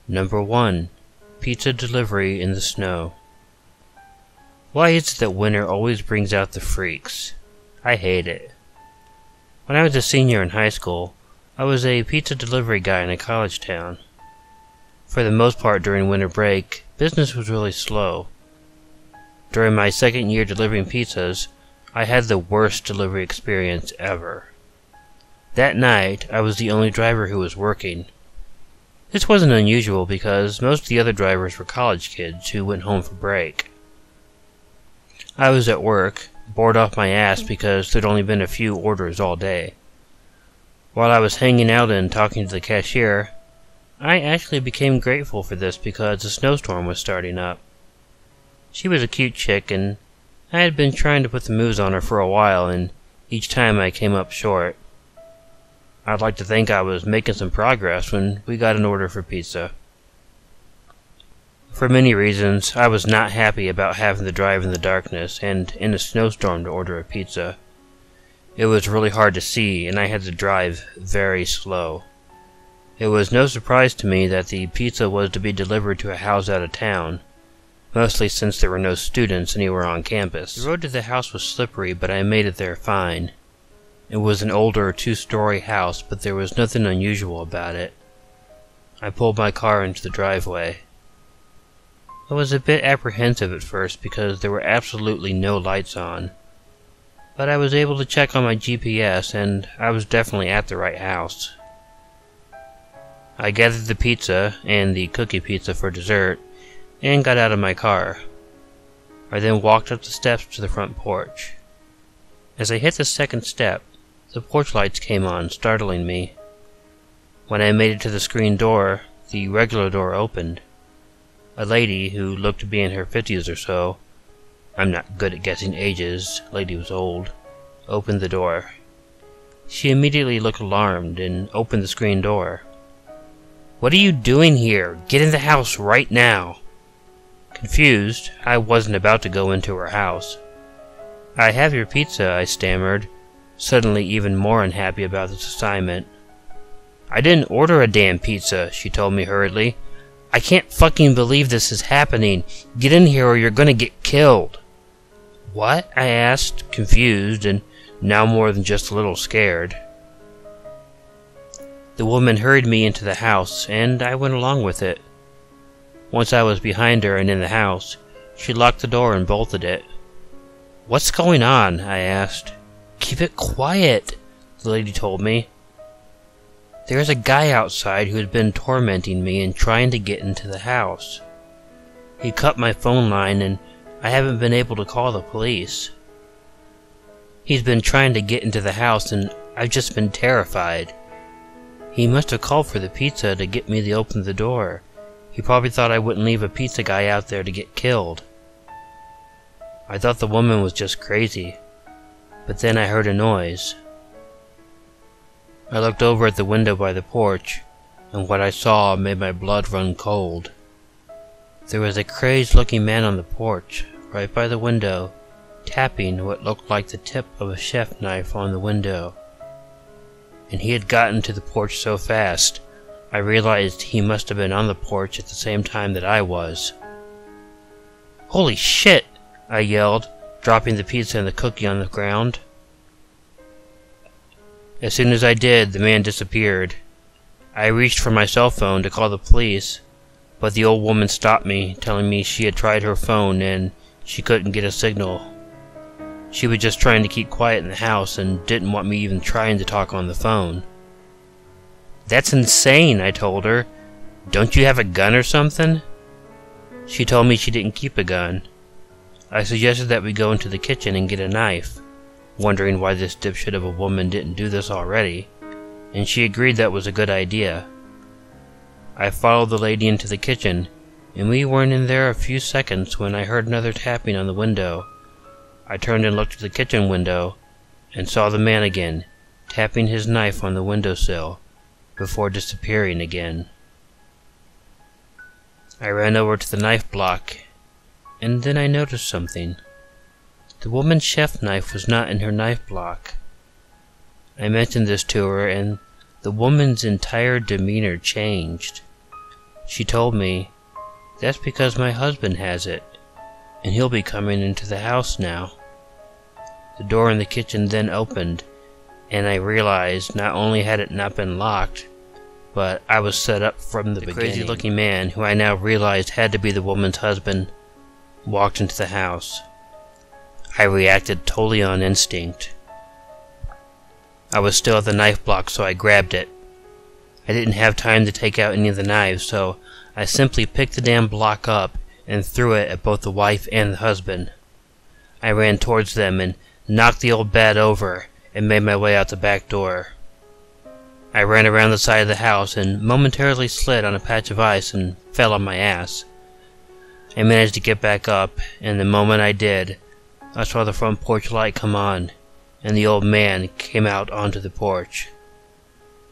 Number 1. Pizza delivery in the snow. Why is it that winter always brings out the freaks? I hate it. When I was a senior in high school, I was a pizza delivery guy in a college town. For the most part during winter break, business was really slow. During my second year delivering pizzas, I had the worst delivery experience ever. That night, I was the only driver who was working. This wasn't unusual because most of the other drivers were college kids who went home for break. I was at work, bored off my ass because there'd only been a few orders all day. While I was hanging out and talking to the cashier, I actually became grateful for this because a snowstorm was starting up. She was a cute chick and I had been trying to put the moves on her for a while, and each time I came up short. I'd like to think I was making some progress when we got an order for pizza. For many reasons, I was not happy about having to drive in the darkness and in a snowstorm to order a pizza. It was really hard to see, and I had to drive very slow. It was no surprise to me that the pizza was to be delivered to a house out of town, mostly since there were no students anywhere on campus. The road to the house was slippery, but I made it there fine. It was an older two-story house, but there was nothing unusual about it. I pulled my car into the driveway. I was a bit apprehensive at first because there were absolutely no lights on. But I was able to check on my GPS and I was definitely at the right house. I gathered the pizza and the cookie pizza for dessert and got out of my car. I then walked up the steps to the front porch. As I hit the second step, the porch lights came on, startling me. When I made it to the screen door, the regular door opened. A lady, who looked to be in her 50s or so, I'm not good at guessing ages, lady was old, opened the door. She immediately looked alarmed and opened the screen door. "What are you doing here? Get in the house right now!" Confused, I wasn't about to go into her house. "I have your pizza," I stammered, suddenly even more unhappy about this assignment. "I didn't order a damn pizza," she told me hurriedly. "I can't fucking believe this is happening. Get in here or you're gonna get killed." "What?" I asked, confused and now more than just a little scared. The woman hurried me into the house, and I went along with it. Once I was behind her and in the house, she locked the door and bolted it. "What's going on?" I asked. "Keep it quiet," the lady told me. "There's a guy outside who has been tormenting me and trying to get into the house. He cut my phone line and I haven't been able to call the police. He's been trying to get into the house and I've just been terrified. He must have called for the pizza to get me to open the door. He probably thought I wouldn't leave a pizza guy out there to get killed." I thought the woman was just crazy, but then I heard a noise. I looked over at the window by the porch, and what I saw made my blood run cold. There was a crazed-looking man on the porch, right by the window, tapping what looked like the tip of a chef knife on the window. And he had gotten to the porch so fast, I realized he must have been on the porch at the same time that I was. "Holy shit!" I yelled, dropping the pizza and the cookie on the ground. As soon as I did, the man disappeared. I reached for my cell phone to call the police, but the old woman stopped me, telling me she had tried her phone and she couldn't get a signal. She was just trying to keep quiet in the house and didn't want me even trying to talk on the phone. "That's insane," I told her. "Don't you have a gun or something?" She told me she didn't keep a gun. I suggested that we go into the kitchen and get a knife, wondering why this dipshit of a woman didn't do this already, and she agreed that was a good idea. I followed the lady into the kitchen, and we weren't in there a few seconds when I heard another tapping on the window. I turned and looked at the kitchen window, and saw the man again, tapping his knife on the windowsill, before disappearing again. I ran over to the knife block, and then I noticed something. The woman's chef knife was not in her knife block. I mentioned this to her, and the woman's entire demeanor changed. She told me, "That's because my husband has it, and he'll be coming into the house now." The door in the kitchen then opened, and I realized not only had it not been locked, but I was set up from the beginning. The crazy-looking man, who I now realized had to be the woman's husband, walked into the house. I reacted totally on instinct. I was still at the knife block, so I grabbed it. I didn't have time to take out any of the knives, so I simply picked the damn block up and threw it at both the wife and the husband. I ran towards them and knocked the old bat over and made my way out the back door. I ran around the side of the house and momentarily slid on a patch of ice and fell on my ass. I managed to get back up, and the moment I did, I saw the front porch light come on, and the old man came out onto the porch.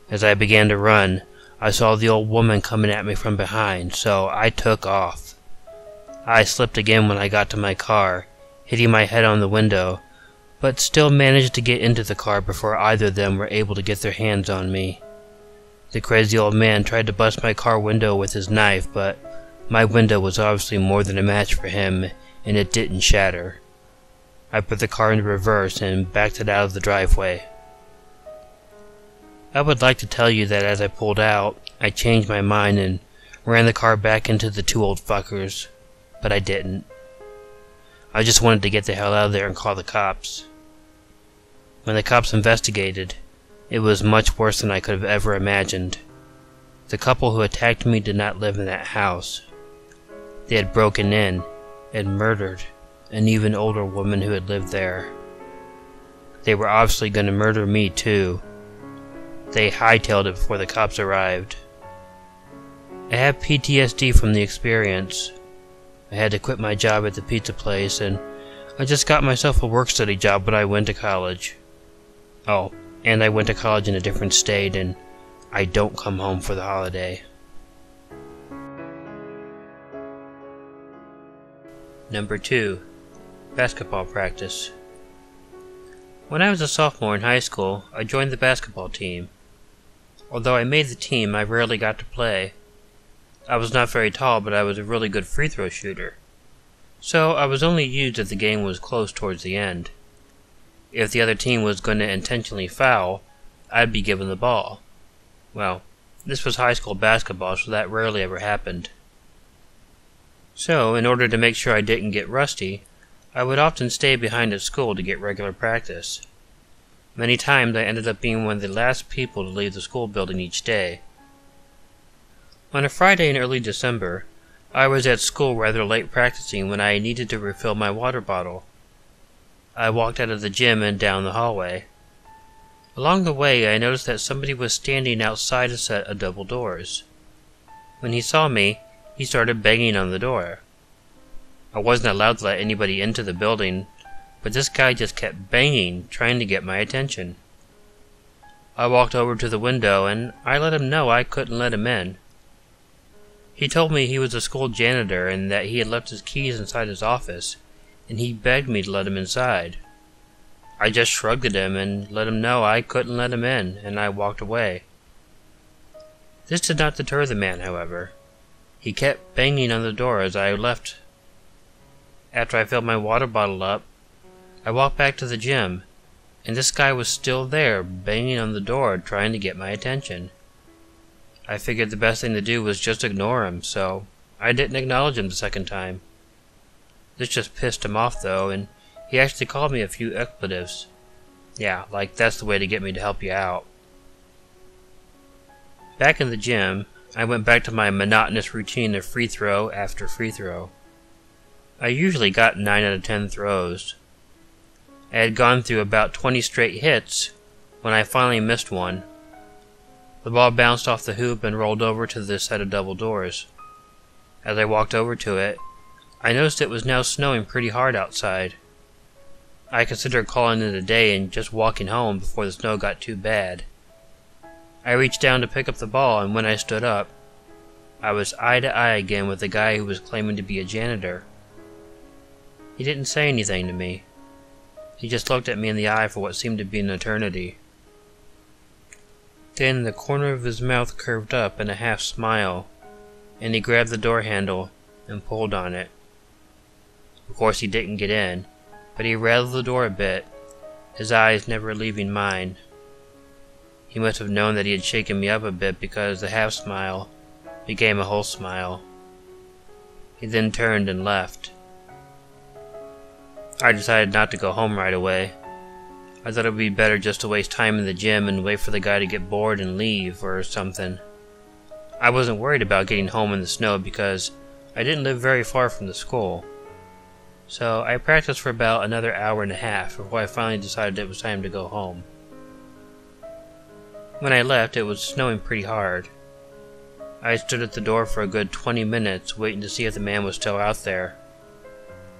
As I began to run, I saw the old woman coming at me from behind, so I took off. I slipped again when I got to my car, hitting my head on the window, but still managed to get into the car before either of them were able to get their hands on me. The crazy old man tried to bust my car window with his knife, but my window was obviously more than a match for him, and it didn't shatter. I put the car into reverse and backed it out of the driveway. I would like to tell you that as I pulled out, I changed my mind and ran the car back into the two old fuckers, but I didn't. I just wanted to get the hell out of there and call the cops. When the cops investigated, it was much worse than I could have ever imagined. The couple who attacked me did not live in that house. They had broken in and murdered an even older woman who had lived there. They were obviously going to murder me too. They hightailed it before the cops arrived. I have PTSD from the experience. I had to quit my job at the pizza place, and I just got myself a work-study job when I went to college. Oh, and I went to college in a different state, and I don't come home for the holiday. Number 2. Basketball practice. When I was a sophomore in high school, I joined the basketball team. Although I made the team, I rarely got to play. I was not very tall, but I was a really good free throw shooter. So I was only used if the game was close towards the end. If the other team was going to intentionally foul, I'd be given the ball. Well, this was high school basketball, so that rarely ever happened. So, in order to make sure I didn't get rusty, I would often stay behind at school to get regular practice. Many times I ended up being one of the last people to leave the school building each day. On a Friday in early December, I was at school rather late practicing when I needed to refill my water bottle. I walked out of the gym and down the hallway. Along the way, I noticed that somebody was standing outside a set of double doors. When he saw me, he started banging on the door. I wasn't allowed to let anybody into the building, but this guy just kept banging, trying to get my attention. I walked over to the window and I let him know I couldn't let him in. He told me he was a school janitor and that he had left his keys inside his office, and he begged me to let him inside. I just shrugged at him and let him know I couldn't let him in, and I walked away. This did not deter the man, however. He kept banging on the door as I left. After I filled my water bottle up, I walked back to the gym, and this guy was still there, banging on the door, trying to get my attention. I figured the best thing to do was just ignore him, so I didn't acknowledge him the second time. This just pissed him off, though, and he actually called me a few expletives. Yeah, like that's the way to get me to help you out. Back in the gym, I went back to my monotonous routine of free throw after free throw. I usually got 9 out of 10 throws. I had gone through about 20 straight hits when I finally missed one. The ball bounced off the hoop and rolled over to the set of double doors. As I walked over to it, I noticed it was now snowing pretty hard outside. I considered calling it a day and just walking home before the snow got too bad. I reached down to pick up the ball, and when I stood up, I was eye to eye again with the guy who was claiming to be a janitor. He didn't say anything to me. He just looked at me in the eye for what seemed to be an eternity. Then the corner of his mouth curved up in a half smile, and he grabbed the door handle and pulled on it. Of course he didn't get in, but he rattled the door a bit, his eyes never leaving mine. He must have known that he had shaken me up a bit, because the half smile became a whole smile. He then turned and left. I decided not to go home right away. I thought it would be better just to waste time in the gym and wait for the guy to get bored and leave or something. I wasn't worried about getting home in the snow because I didn't live very far from the school. So I practiced for about another hour and a half before I finally decided it was time to go home. When I left, it was snowing pretty hard. I stood at the door for a good 20 minutes waiting to see if the man was still out there.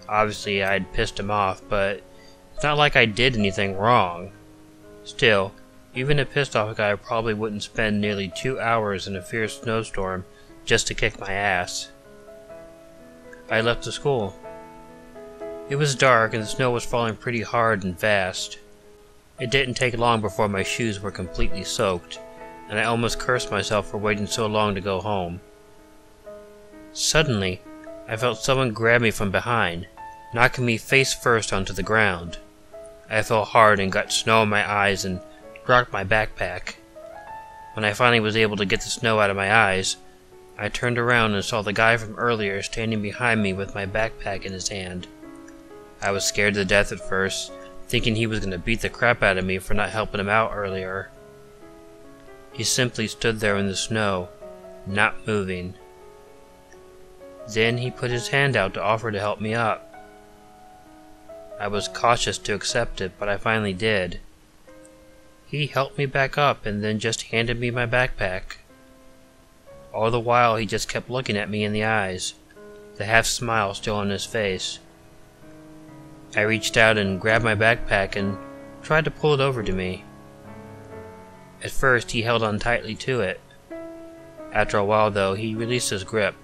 Obviously I'd pissed him off, but it's not like I did anything wrong. Still, even a pissed off guy probably wouldn't spend nearly 2 hours in a fierce snowstorm just to kick my ass. I left the school. It was dark and the snow was falling pretty hard and fast. It didn't take long before my shoes were completely soaked, and I almost cursed myself for waiting so long to go home. Suddenly, I felt someone grab me from behind, knocking me face first onto the ground. I fell hard and got snow in my eyes and dropped my backpack. When I finally was able to get the snow out of my eyes, I turned around and saw the guy from earlier standing behind me with my backpack in his hand. I was scared to death at first, thinking he was going to beat the crap out of me for not helping him out earlier. He simply stood there in the snow, not moving. Then he put his hand out to offer to help me up. I was cautious to accept it, but I finally did. He helped me back up and then just handed me my backpack. All the while he just kept looking at me in the eyes, the half smile still on his face. I reached out and grabbed my backpack and tried to pull it over to me. At first he held on tightly to it. After a while though, he released his grip.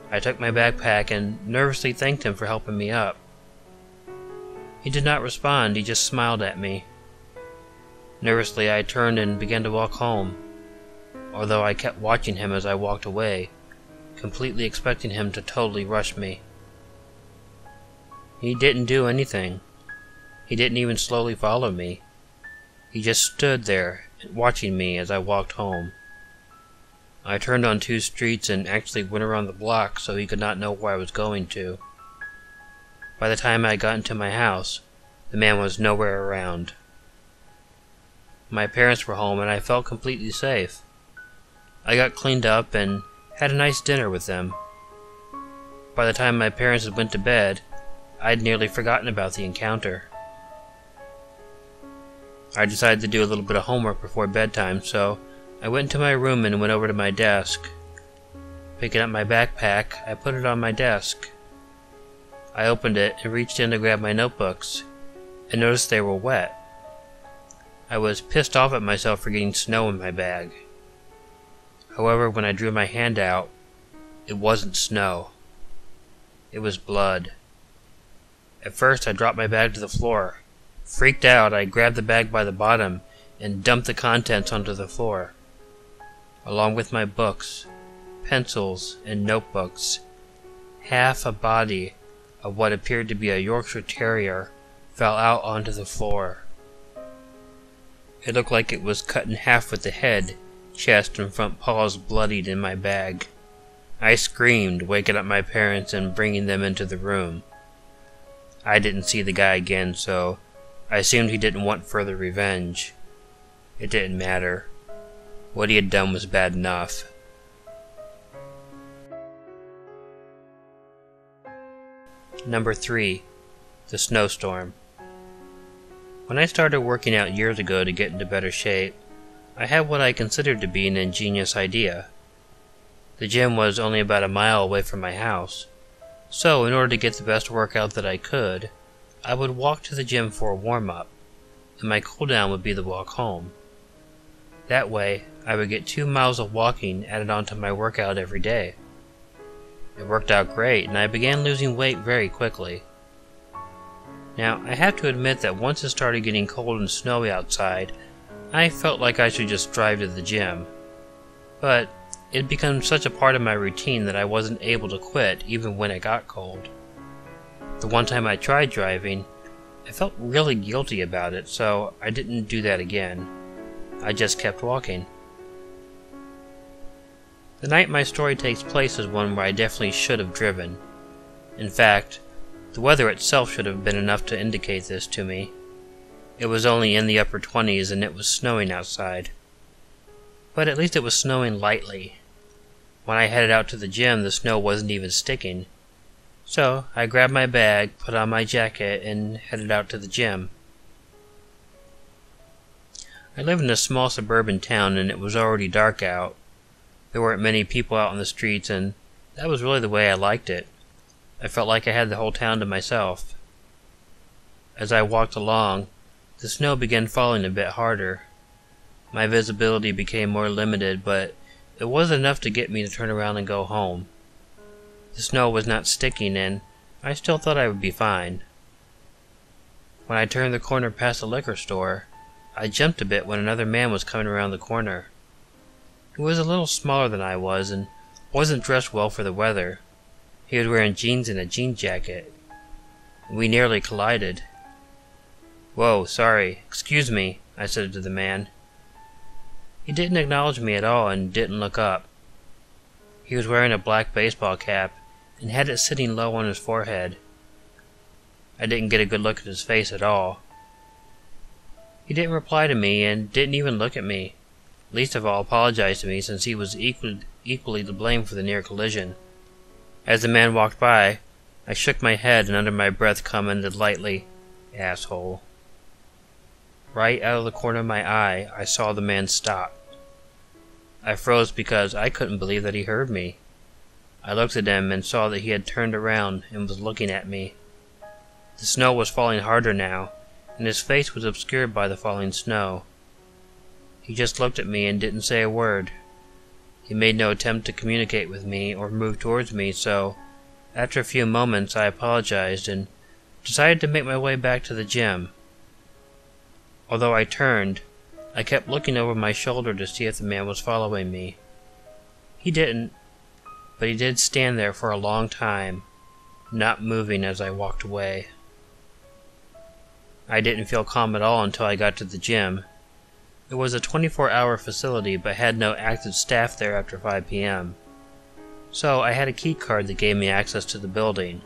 I took my backpack and nervously thanked him for helping me up. He did not respond, he just smiled at me. Nervously I turned and began to walk home, although I kept watching him as I walked away, completely expecting him to totally rush me. He didn't do anything. He didn't even slowly follow me. He just stood there, watching me as I walked home. I turned on 2 streets and actually went around the block so he could not know where I was going to. By the time I got into my house, the man was nowhere around. My parents were home and I felt completely safe. I got cleaned up and had a nice dinner with them. By the time my parents had went to bed, I'd nearly forgotten about the encounter. I decided to do a little bit of homework before bedtime, so I went into my room and went over to my desk. Picking up my backpack, I put it on my desk. I opened it and reached in to grab my notebooks, and noticed they were wet. I was pissed off at myself for getting snow in my bag. However, when I drew my hand out, it wasn't snow. It was blood. At first I dropped my bag to the floor. Freaked out, I grabbed the bag by the bottom and dumped the contents onto the floor. Along with my books, pencils, and notebooks, half a body of what appeared to be a Yorkshire Terrier fell out onto the floor. It looked like it was cut in half with the head, chest, and front paws bloodied in my bag. I screamed, waking up my parents and bringing them into the room. I didn't see the guy again, so I assumed he didn't want further revenge. It didn't matter. What he had done was bad enough. Number 3. The Snowstorm. When I started working out years ago to get into better shape, I had what I considered to be an ingenious idea. The gym was only about a mile away from my house, so in order to get the best workout that I could, I would walk to the gym for a warm-up, and my cool-down would be the walk home. That way, I would get 2 miles of walking added onto my workout every day. It worked out great, and I began losing weight very quickly. Now, I have to admit that once it started getting cold and snowy outside, I felt like I should just drive to the gym. But It had become such a part of my routine that I wasn't able to quit even when it got cold. The one time I tried driving, I felt really guilty about it, so I didn't do that again. I just kept walking. The night my story takes place is one where I definitely should have driven. In fact, the weather itself should have been enough to indicate this to me. It was only in the upper 20s and it was snowing outside. But at least it was snowing lightly. When I headed out to the gym, the snow wasn't even sticking. So I grabbed my bag, put on my jacket, and headed out to the gym. I live in a small suburban town and it was already dark out. There weren't many people out on the streets, and that was really the way I liked it. I felt like I had the whole town to myself. As I walked along, the snow began falling a bit harder. My visibility became more limited, but it wasn't enough to get me to turn around and go home. The snow was not sticking, and I still thought I would be fine. When I turned the corner past the liquor store, I jumped a bit when another man was coming around the corner. He was a little smaller than I was, and wasn't dressed well for the weather. He was wearing jeans and a jean jacket. We nearly collided. "Whoa, sorry, excuse me," I said to the man. He didn't acknowledge me at all and didn't look up. He was wearing a black baseball cap and had it sitting low on his forehead. I didn't get a good look at his face at all. He didn't reply to me and didn't even look at me. Least of all apologized to me, since he was equally to blame for the near collision. As the man walked by, I shook my head and under my breath commented lightly, "Asshole." Right out of the corner of my eye, I saw the man stop. I froze because I couldn't believe that he heard me. I looked at him and saw that he had turned around and was looking at me. The snow was falling harder now, and his face was obscured by the falling snow. He just looked at me and didn't say a word. He made no attempt to communicate with me or move towards me, so after a few moments I apologized and decided to make my way back to the gym. Although I turned, I kept looking over my shoulder to see if the man was following me. He didn't, but he did stand there for a long time, not moving as I walked away. I didn't feel calm at all until I got to the gym. It was a 24-hour facility but had no active staff there after 5 p.m. So I had a key card that gave me access to the building.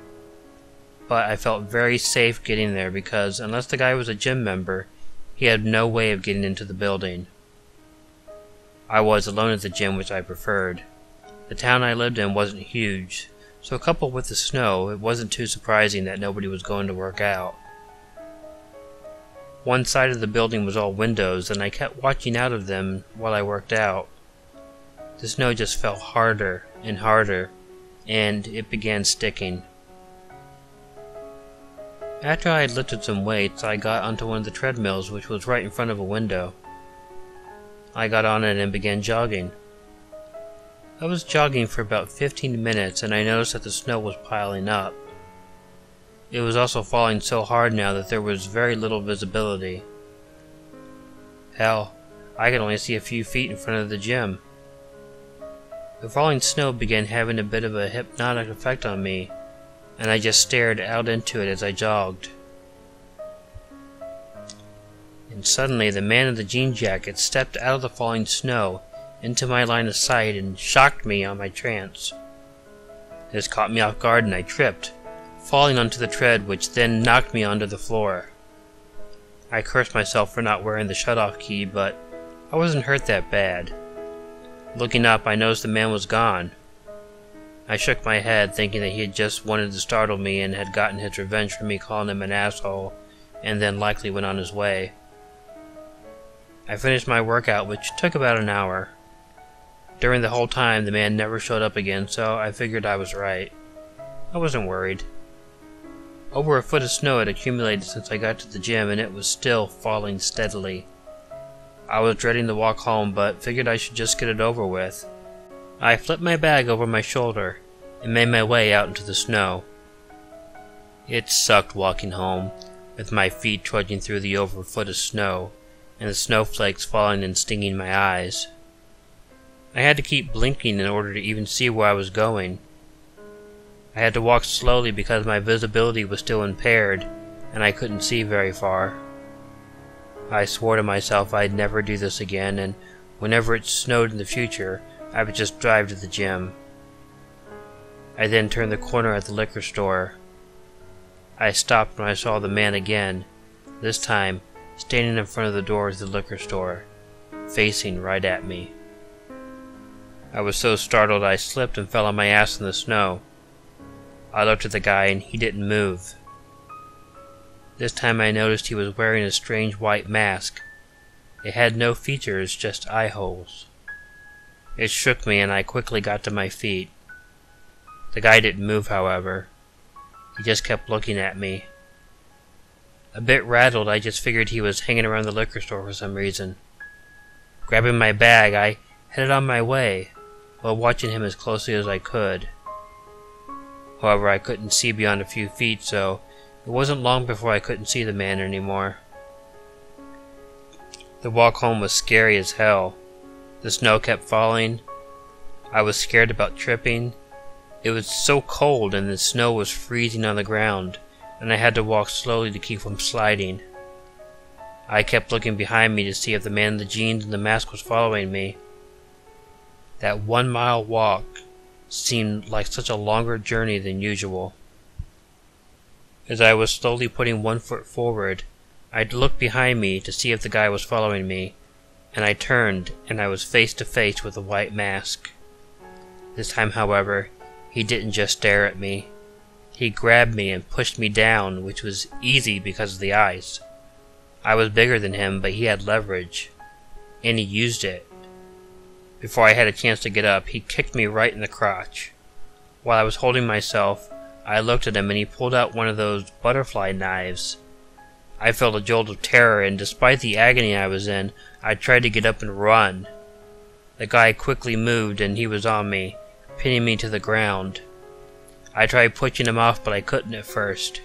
But I felt very safe getting there because unless the guy was a gym member, he had no way of getting into the building. I was alone at the gym, which I preferred. The town I lived in wasn't huge, so coupled with the snow, it wasn't too surprising that nobody was going to work out. One side of the building was all windows, and I kept watching out of them while I worked out. The snow just fell harder and harder, and it began sticking. After I had lifted some weights, I got onto one of the treadmills, which was right in front of a window. I got on it and began jogging. I was jogging for about 15 minutes, and I noticed that the snow was piling up. It was also falling so hard now that there was very little visibility. Hell, I could only see a few feet in front of the gym. The falling snow began having a bit of a hypnotic effect on me, and I just stared out into it as I jogged. And suddenly the man in the jean jacket stepped out of the falling snow into my line of sight and shocked me on my trance. This caught me off guard and I tripped, falling onto the tread, which then knocked me onto the floor. I cursed myself for not wearing the shutoff key, but I wasn't hurt that bad. Looking up, I noticed the man was gone. I shook my head, thinking that he had just wanted to startle me and had gotten his revenge for me calling him an asshole, and then likely went on his way. I finished my workout, which took about an hour. During the whole time, the man never showed up again, so I figured I was right. I wasn't worried. Over a foot of snow had accumulated since I got to the gym, and it was still falling steadily. I was dreading the walk home, but figured I should just get it over with. I flipped my bag over my shoulder and made my way out into the snow. It sucked walking home, with my feet trudging through the over foot of snow, and the snowflakes falling and stinging my eyes. I had to keep blinking in order to even see where I was going. I had to walk slowly because my visibility was still impaired and I couldn't see very far. I swore to myself I'd never do this again, and whenever it snowed in the future, I would just drive to the gym. I then turned the corner at the liquor store. I stopped when I saw the man again, this time standing in front of the door of the liquor store, facing right at me. I was so startled I slipped and fell on my ass in the snow. I looked at the guy and he didn't move. This time I noticed he was wearing a strange white mask. It had no features, just eye holes. It shook me and I quickly got to my feet. The guy didn't move, however. He just kept looking at me. A bit rattled, I just figured he was hanging around the liquor store for some reason. Grabbing my bag, I headed on my way, while watching him as closely as I could. However, I couldn't see beyond a few feet, so it wasn't long before I couldn't see the man anymore. The walk home was scary as hell. The snow kept falling. I was scared about tripping. It was so cold and the snow was freezing on the ground, and I had to walk slowly to keep from sliding. I kept looking behind me to see if the man in the jeans and the mask was following me. That 1 mile walk seemed like such a longer journey than usual. As I was slowly putting one foot forward, I looked behind me to see if the guy was following me, and I turned and I was face to face with the white mask. This time, however, he didn't just stare at me. He grabbed me and pushed me down, which was easy because of the ice. I was bigger than him, but he had leverage, and he used it. Before I had a chance to get up, he kicked me right in the crotch. While I was holding myself, I looked at him and he pulled out one of those butterfly knives. I felt a jolt of terror, and despite the agony I was in, I tried to get up and run. The guy quickly moved and he was on me, pinning me to the ground. I tried pushing him off, but I couldn't at first.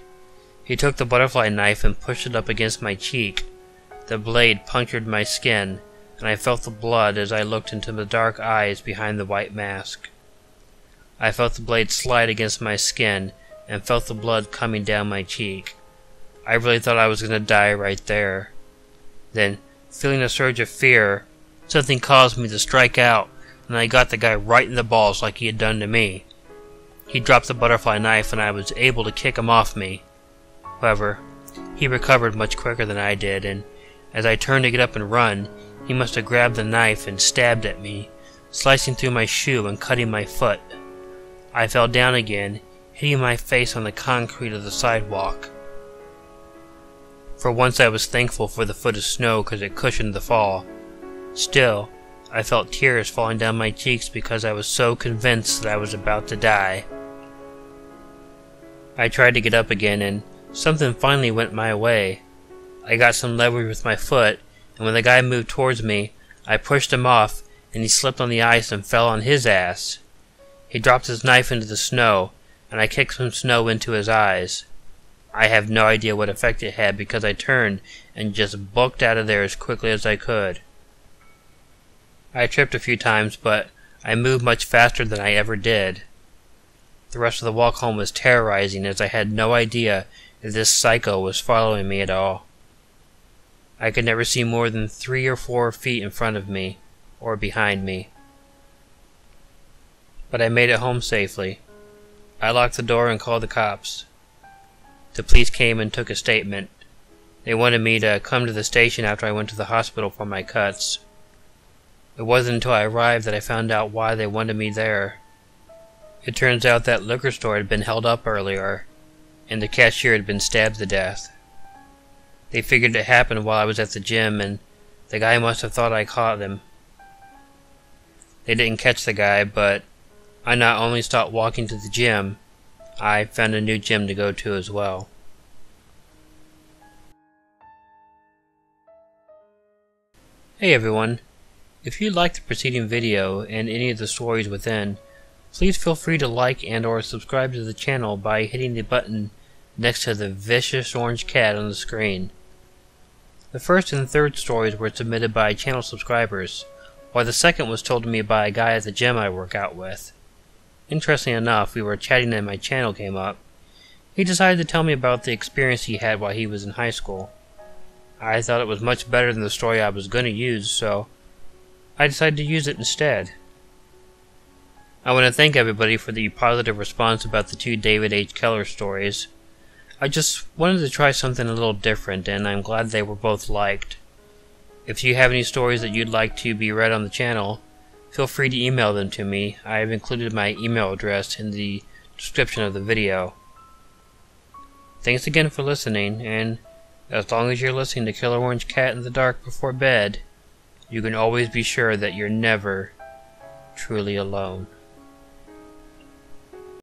He took the butterfly knife and pushed it up against my cheek. The blade punctured my skin, and I felt the blood as I looked into the dark eyes behind the white mask. I felt the blade slide against my skin, and felt the blood coming down my cheek. I really thought I was going to die right there. Then, feeling a surge of fear, something caused me to strike out, and I got the guy right in the balls like he had done to me. He dropped the butterfly knife and I was able to kick him off me. However, he recovered much quicker than I did, and as I turned to get up and run, he must have grabbed the knife and stabbed at me, slicing through my shoe and cutting my foot. I fell down again, hitting my face on the concrete of the sidewalk. For once I was thankful for the foot of snow because it cushioned the fall. Still, I felt tears falling down my cheeks because I was so convinced that I was about to die. I tried to get up again and something finally went my way. I got some leverage with my foot, and when the guy moved towards me, I pushed him off and he slipped on the ice and fell on his ass. He dropped his knife into the snow, and I kicked some snow into his eyes. I have no idea what effect it had because I turned and just booked out of there as quickly as I could. I tripped a few times, but I moved much faster than I ever did. The rest of the walk home was terrorizing as I had no idea if this psycho was following me at all. I could never see more than 3 or 4 feet in front of me, or behind me. But I made it home safely. I locked the door and called the cops. The police came and took a statement. They wanted me to come to the station after I went to the hospital for my cuts. It wasn't until I arrived that I found out why they wanted me there. It turns out that liquor store had been held up earlier, and the cashier had been stabbed to death. They figured it happened while I was at the gym, and the guy must have thought I caught him. They didn't catch the guy, but I not only stopped walking to the gym, I found a new gym to go to as well. Hey everyone, if you liked the preceding video and any of the stories within, please feel free to like and or subscribe to the channel by hitting the button next to the vicious orange cat on the screen. The first and third stories were submitted by channel subscribers, while the second was told to me by a guy at the gym I work out with. Interestingly enough, we were chatting and my channel came up. He decided to tell me about the experience he had while he was in high school. I thought it was much better than the story I was going to use, so I decided to use it instead. I want to thank everybody for the positive response about the 2 David H. Keller stories. I just wanted to try something a little different, and I'm glad they were both liked. If you have any stories that you'd like to be read on the channel, feel free to email them to me. I have included my email address in the description of the video. Thanks again for listening, and as long as you're listening to Killer Orange Cat in the Dark before bed, you can always be sure that you're never truly alone.